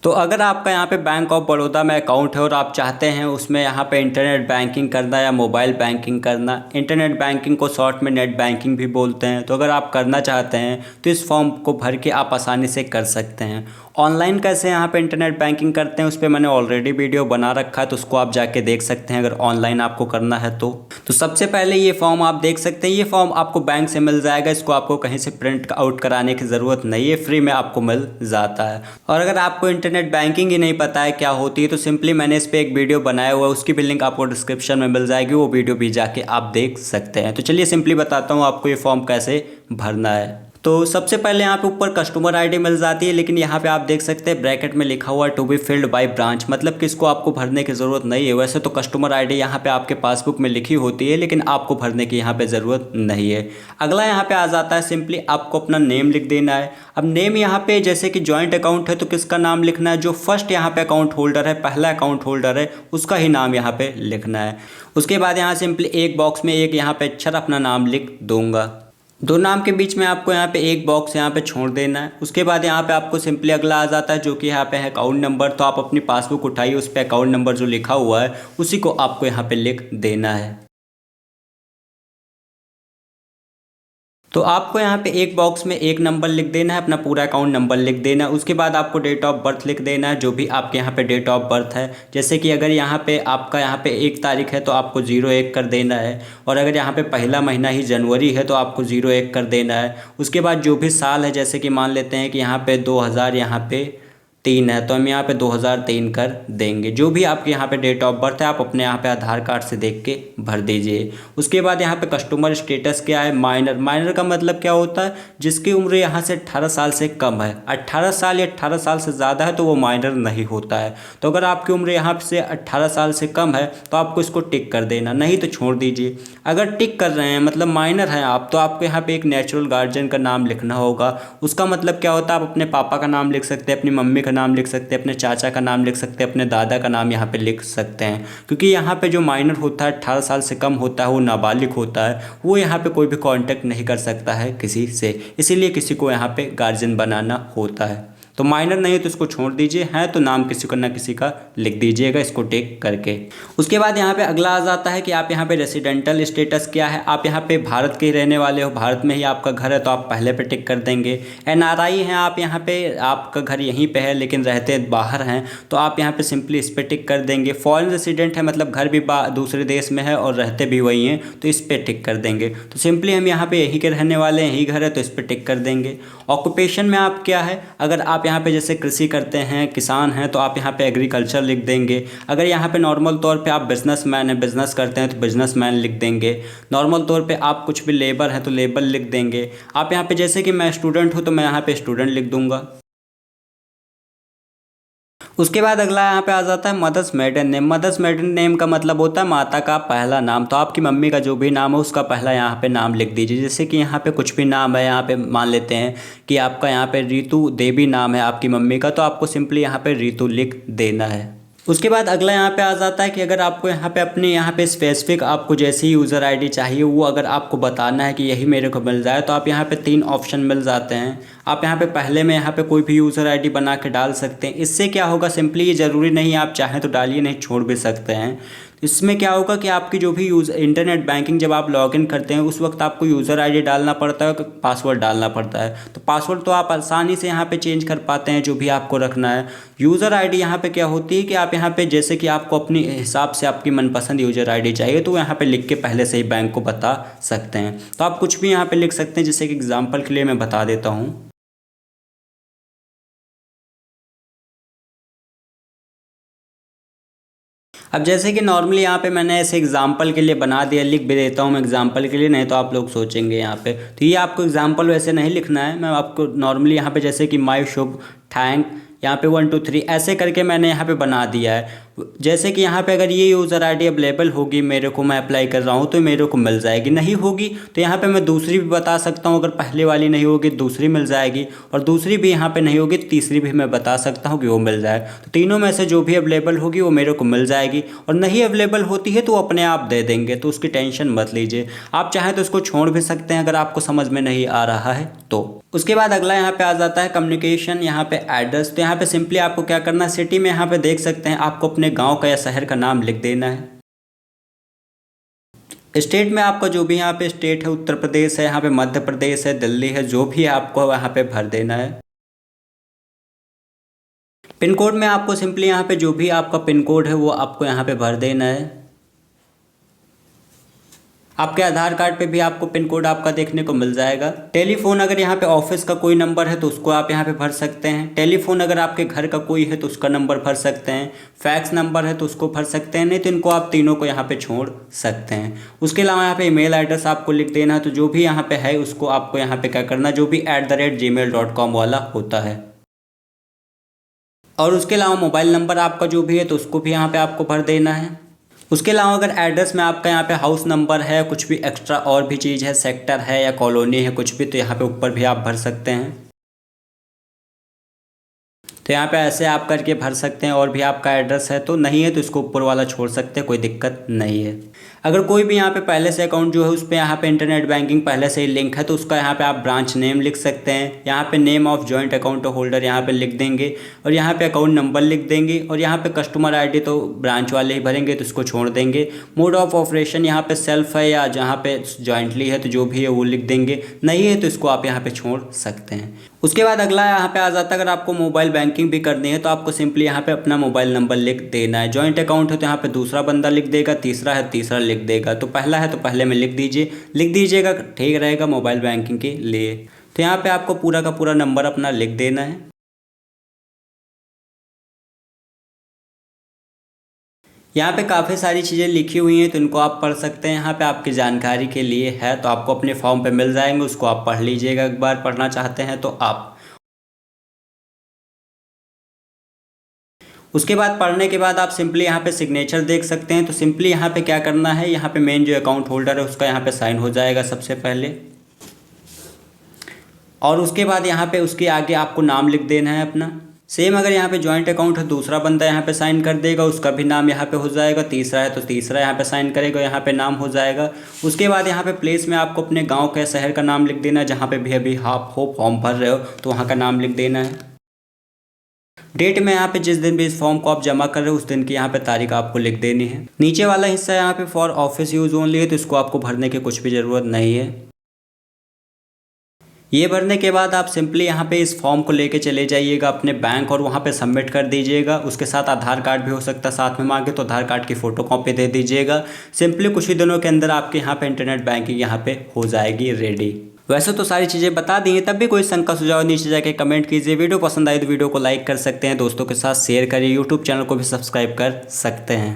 तो अगर आपका यहाँ पे बैंक ऑफ बड़ौदा में अकाउंट है और आप चाहते हैं उसमें यहाँ पे इंटरनेट बैंकिंग करना या मोबाइल बैंकिंग करना, इंटरनेट बैंकिंग को शॉर्ट में नेट बैंकिंग भी बोलते हैं, तो अगर आप करना चाहते हैं तो इस फॉर्म को भर के आप आसानी से कर सकते हैं। ऑनलाइन कैसे यहाँ पे इंटरनेट बैंकिंग करते हैं उस पर मैंने ऑलरेडी वीडियो बना रखा है, तो उसको आप जाके देख सकते हैं अगर ऑनलाइन आपको करना है तो सबसे पहले ये फॉर्म आप देख सकते हैं। ये फॉर्म आपको बैंक से मिल जाएगा, इसको आपको कहीं से प्रिंट आउट कराने की ज़रूरत नहीं है, फ्री में आपको मिल जाता है। और अगर आपको इंटरनेट बैंकिंग ही नहीं पता है क्या होती है तो सिंपली मैंने इस पर एक वीडियो बनाया हुआ है, उसकी भी लिंक आपको डिस्क्रिप्शन में मिल जाएगी, वो वीडियो भी जाके आप देख सकते हैं। तो चलिए सिंपली बताता हूँ आपको ये फॉर्म कैसे भरना है। तो सबसे पहले यहाँ पे ऊपर कस्टमर आईडी मिल जाती है, लेकिन यहाँ पे आप देख सकते हैं ब्रैकेट में लिखा हुआ है to be filled by branch, मतलब कि इसको आपको भरने की ज़रूरत नहीं है। वैसे तो कस्टमर आईडी यहाँ पे आपके पासबुक में लिखी होती है, लेकिन आपको भरने की यहाँ पे ज़रूरत नहीं है। अगला यहाँ पे आ जाता है सिंपली आपको अपना नेम लिख देना है। अब नेम यहाँ पे जैसे कि जॉइंट अकाउंट है तो किसका नाम लिखना है, जो फर्स्ट यहाँ पे अकाउंट होल्डर है, पहला अकाउंट होल्डर है, उसका ही नाम यहाँ पे लिखना है। उसके बाद यहाँ सिंपली एक बॉक्स में एक यहाँ पे अक्षर अपना नाम लिख दूंगा। दो नाम के बीच में आपको यहाँ पे एक बॉक्स यहाँ पे छोड़ देना है। उसके बाद यहाँ पे आपको सिंपली अगला आ जाता है जो कि यहाँ पे है अकाउंट नंबर। तो आप अपनी पासबुक उठाइए, उस पर अकाउंट नंबर जो लिखा हुआ है उसी को आपको यहाँ पे लिख देना है। तो आपको यहाँ पे एक बॉक्स में एक नंबर लिख देना है, अपना पूरा अकाउंट नंबर लिख देना है। उसके बाद आपको डेट ऑफ बर्थ लिख देना है, जो भी आपके यहाँ पे डेट ऑफ बर्थ है। जैसे कि अगर यहाँ पे आपका यहाँ पे 1 तारीख है तो आपको 01 कर देना है, और अगर यहाँ पे पहला महीना ही जनवरी है तो आपको 01 कर देना है। उसके बाद जो भी साल है, जैसे कि मान लेते हैं कि यहाँ पे 2000 यहाँ पे 3 है तो हम यहाँ पे 2003 कर देंगे। जो भी आपके यहाँ पे डेट ऑफ बर्थ है आप अपने यहाँ पे आधार कार्ड से देख के भर दीजिए। उसके बाद यहाँ पे कस्टमर स्टेटस क्या है, माइनर। माइनर का मतलब क्या होता है, जिसकी उम्र यहाँ से 18 साल से कम है। 18 साल या 18 साल से ज़्यादा है तो वो माइनर नहीं होता है। तो अगर आपकी उम्र यहाँ से 18 साल से कम है तो आपको इसको टिक कर देना, नहीं तो छोड़ दीजिए। अगर टिक कर रहे हैं मतलब माइनर हैं आप, तो आपको यहाँ पे एक नेचुरल गार्जियन का नाम लिखना होगा। उसका मतलब क्या होता है, आप अपने पापा का नाम लिख सकते हैं, अपनी मम्मी का नाम लिख सकते हैं, अपने चाचा का नाम लिख सकते हैं, अपने दादा का नाम यहाँ पे लिख सकते हैं। क्योंकि यहाँ पे जो माइनर होता है 18 साल से कम होता है, वो नाबालिग होता है, वो यहाँ पे कोई भी कांटेक्ट नहीं कर सकता है किसी से, इसीलिए किसी को यहाँ पे गार्जियन बनाना होता है। तो माइनर नहीं है तो इसको छोड़ दीजिए, है तो नाम किसी को ना किसी का लिख दीजिएगा इसको टिक करके। उसके बाद यहाँ पे अगला आ जाता है कि आप यहाँ पे रेसिडेंटल स्टेटस क्या है। आप यहाँ पे भारत के ही रहने वाले हो, भारत में ही आपका घर है तो आप पहले पे टिक कर देंगे। एनआरआई हैं आप, यहाँ पे आपका घर यहीं पे है लेकिन रहते बाहर हैं तो आप यहाँ पे सिंपली इस पर टिक कर देंगे। फॉरेन रेसिडेंट है मतलब घर भी दूसरे देश में है और रहते भी वही हैं तो इस पर टिक कर देंगे। तो सिंपली हम यहाँ पे यहीं के रहने वाले हैं, यहीं घर है तो इस पर टिक कर देंगे। ऑक्यूपेशन में आप क्या है, अगर आप यहाँ पे जैसे कृषि करते हैं, किसान हैं, तो आप यहाँ पे एग्रीकल्चर लिख देंगे। अगर यहाँ पे नॉर्मल तौर पे आप बिजनेसमैन हैं, बिजनेस करते हैं तो बिजनेसमैन लिख देंगे। नॉर्मल तौर पे आप कुछ भी लेबर हैं तो लेबर लिख देंगे। आप यहाँ पे जैसे कि मैं स्टूडेंट हूँ तो मैं यहाँ पे स्टूडेंट लिख दूंगा। उसके बाद अगला यहाँ पे आ जाता है mother's maiden name. Mother's maiden name का मतलब होता है माता का पहला नाम। तो आपकी मम्मी का जो भी नाम है उसका पहला यहाँ पे नाम लिख दीजिए। जैसे कि यहाँ पे कुछ भी नाम है, यहाँ पे मान लेते हैं कि आपका यहाँ पे रितु देवी नाम है आपकी मम्मी का, तो आपको सिंपली यहाँ पे रितु लिख देना है। उसके बाद अगला यहाँ पे आ जाता है कि अगर आपको यहाँ पे अपने यहाँ पे स्पेसिफिक आपको जैसी यूज़र आईडी चाहिए वो अगर आपको बताना है कि यही मेरे को मिल जाए, तो आप यहाँ पे 3 ऑप्शन मिल जाते हैं। आप यहाँ पे पहले में यहाँ पे कोई भी यूज़र आईडी बना के डाल सकते हैं। इससे क्या होगा, सिंपली ये ज़रूरी नहीं आप चाहें तो डालिए, नहीं छोड़ भी सकते हैं। इसमें क्या होगा कि आपकी जो भी इंटरनेट बैंकिंग जब आप लॉगिन करते हैं उस वक्त आपको यूज़र आईडी डालना पड़ता है, पासवर्ड डालना पड़ता है। तो पासवर्ड तो आप आसानी से यहाँ पे चेंज कर पाते हैं जो भी आपको रखना है। यूज़र आईडी यहाँ पे क्या होती है कि आप यहाँ पे जैसे कि आपको अपने हिसाब से आपकी मनपसंद यूज़र आईडी चाहिए तो यहाँ पे लिख के पहले से ही बैंक को बता सकते हैं। तो आप कुछ भी यहाँ पे लिख सकते हैं, जैसे कि एग्जाम्पल के लिए मैं बता देता हूँ। अब जैसे कि नॉर्मली यहाँ पे मैंने ऐसे एग्जांपल के लिए बना दिया, लिख भी देता हूँ मैं एग्जांपल के लिए, नहीं तो आप लोग सोचेंगे यहाँ पे। तो ये आपको एग्जांपल वैसे नहीं लिखना है, मैं आपको नॉर्मली यहाँ पे जैसे कि माय शुभ थैंक यहाँ पे 1 2 3 ऐसे करके मैंने यहाँ पे बना दिया है। जैसे कि यहाँ पे अगर ये यूज़र आईडी अवेलेबल होगी मेरे को, मैं अप्लाई कर रहा हूँ तो मेरे को मिल जाएगी, नहीं होगी तो यहाँ पे मैं दूसरी भी बता सकता हूँ। अगर पहले वाली नहीं होगी दूसरी मिल जाएगी, और दूसरी भी यहाँ पे नहीं होगी तीसरी भी मैं बता सकता हूँ कि वो मिल जाए। तो तीनों में से जो भी अवेलेबल होगी वो मेरे को मिल जाएगी, और नहीं अवेलेबल होती है तो वो अपने आप दे देंगे, तो उसकी टेंशन मत लीजिए। आप चाहें तो इसको छोड़ भी सकते हैं अगर आपको समझ में नहीं आ रहा है तो। उसके बाद अगला यहाँ पे आ जाता है कम्युनिकेशन, यहाँ पे एड्रेस। तो यहाँ पे सिंपली आपको क्या करना है, सिटी में यहाँ पे देख सकते हैं आपको अपने गांव का या शहर का नाम लिख देना है। स्टेट में आपका जो भी यहाँ पे स्टेट है, उत्तर प्रदेश है, यहाँ पे मध्य प्रदेश है, दिल्ली है, जो भी है आपको यहाँ पे भर देना है। पिन कोड में आपको सिंपली यहाँ पे जो भी आपका पिन कोड है वो आपको यहाँ पे भर देना है। आपके आधार कार्ड पे भी आपको पिन कोड आपका देखने को मिल जाएगा। टेलीफोन, अगर यहाँ पे ऑफिस का कोई नंबर है तो उसको आप यहाँ पे भर सकते हैं। टेलीफोन अगर आपके घर का कोई है तो उसका नंबर भर सकते हैं। फैक्स नंबर है तो उसको भर सकते हैं, नहीं तो इनको आप तीनों को यहाँ पे छोड़ सकते हैं। उसके अलावा यहाँ पे ईमेल एड्रेस आपको लिख देना है, तो जो भी यहाँ पे है उसको आपको यहाँ पे क्या करना, जो भी @gmail.com वाला होता है। और उसके अलावा मोबाइल नंबर आपका जो भी है तो उसको भी यहाँ पे आपको भर देना है। उसके अलावा अगर एड्रेस में आपका यहाँ पे हाउस नंबर है, कुछ भी एक्स्ट्रा और भी चीज़ है, सेक्टर है या कॉलोनी है, कुछ भी, तो यहाँ पे ऊपर भी आप भर सकते हैं। तो यहाँ पे ऐसे आप करके भर सकते हैं। और भी आपका एड्रेस है तो नहीं है तो इसको ऊपर वाला छोड़ सकते हैं, कोई दिक्कत नहीं है। अगर कोई भी यहाँ पे पहले से अकाउंट जो है उस पर यहाँ पे इंटरनेट बैंकिंग पहले से ही लिंक है तो उसका यहाँ पे आप ब्रांच नेम लिख सकते हैं। यहाँ पे name of joint account holder यहाँ पे लिख देंगे और यहाँ पे अकाउंट नंबर लिख देंगे। और यहाँ पे कस्टमर आईडी तो ब्रांच वाले ही भरेंगे तो इसको छोड़ देंगे। मोड ऑफ ऑपरेशन यहाँ पे सेल्फ है या जहाँ पे जॉइंटली है तो जो भी है वो लिख देंगे, नहीं है तो इसको आप यहाँ पे छोड़ सकते हैं। उसके बाद अगला यहाँ पे आ जाता है, अगर आपको मोबाइल बैंकिंग भी करनी है तो आपको सिंपली यहाँ पे अपना मोबाइल नंबर लिख देना है। जॉइंट अकाउंट है तो यहाँ पे दूसरा बंदा लिख देगा, तीसरा है तीसरा लिख देगा, तो पहला है तो पहले में लिख दीजिएगा, ठीक रहेगा मोबाइल बैंकिंग के लिए। तो यहाँ पे आपको पूरा का पूरा नंबर अपना लिख देना है। यहाँ पे काफ़ी सारी चीज़ें लिखी हुई हैं तो इनको आप पढ़ सकते हैं। यहाँ पे आपकी जानकारी के लिए है तो आपको अपने फॉर्म पे मिल जाएंगे, उसको आप पढ़ लीजिएगा एक बार, पढ़ना चाहते हैं तो आप। उसके बाद पढ़ने के बाद आप सिंपली यहाँ पे सिग्नेचर देख सकते हैं। तो सिंपली यहाँ पे क्या करना है, यहाँ पे मेन जो अकाउंट होल्डर है उसका यहाँ पे साइन हो जाएगा सबसे पहले। और उसके बाद यहाँ पे उसके आगे आपको नाम लिख देना है अपना। सेम अगर यहाँ पे जॉइंट अकाउंट है दूसरा बंदा यहाँ पे साइन कर देगा, उसका भी नाम यहाँ पे हो जाएगा। तीसरा है तो तीसरा यहाँ पे साइन करेगा, यहाँ पे नाम हो जाएगा। उसके बाद यहाँ पे प्लेस में आपको अपने गाँव का शहर का नाम लिख देना है, जहाँ पे भी अभी आप हो फॉर्म भर रहे हो तो वहाँ का नाम लिख देना है। डेट में यहाँ पे जिस दिन भी इस फॉर्म को आप जमा कर रहे हो उस दिन की यहाँ पे तारीख आपको लिख देनी है। नीचे वाला हिस्सा यहाँ पे फॉर ऑफिस यूज ओनली है तो इसको आपको भरने की कुछ भी ज़रूरत नहीं है। ये भरने के बाद आप सिंपली यहाँ पे इस फॉर्म को लेके चले जाइएगा अपने बैंक और वहाँ पे सबमिट कर दीजिएगा। उसके साथ आधार कार्ड भी हो सकता है साथ में मांगे तो आधार कार्ड की फ़ोटो कॉपी दे दीजिएगा। सिंपली कुछ ही दिनों के अंदर आपके यहाँ पे इंटरनेट बैंकिंग यहाँ पे हो जाएगी रेडी। वैसे तो सारी चीज़ें बता दी हैं, तब भी कोई शंका सुझाव नीचे जाके कमेंट कीजिए। वीडियो पसंद आई तो वीडियो को लाइक कर सकते हैं, दोस्तों के साथ शेयर करिए, यूट्यूब चैनल को भी सब्सक्राइब कर सकते हैं।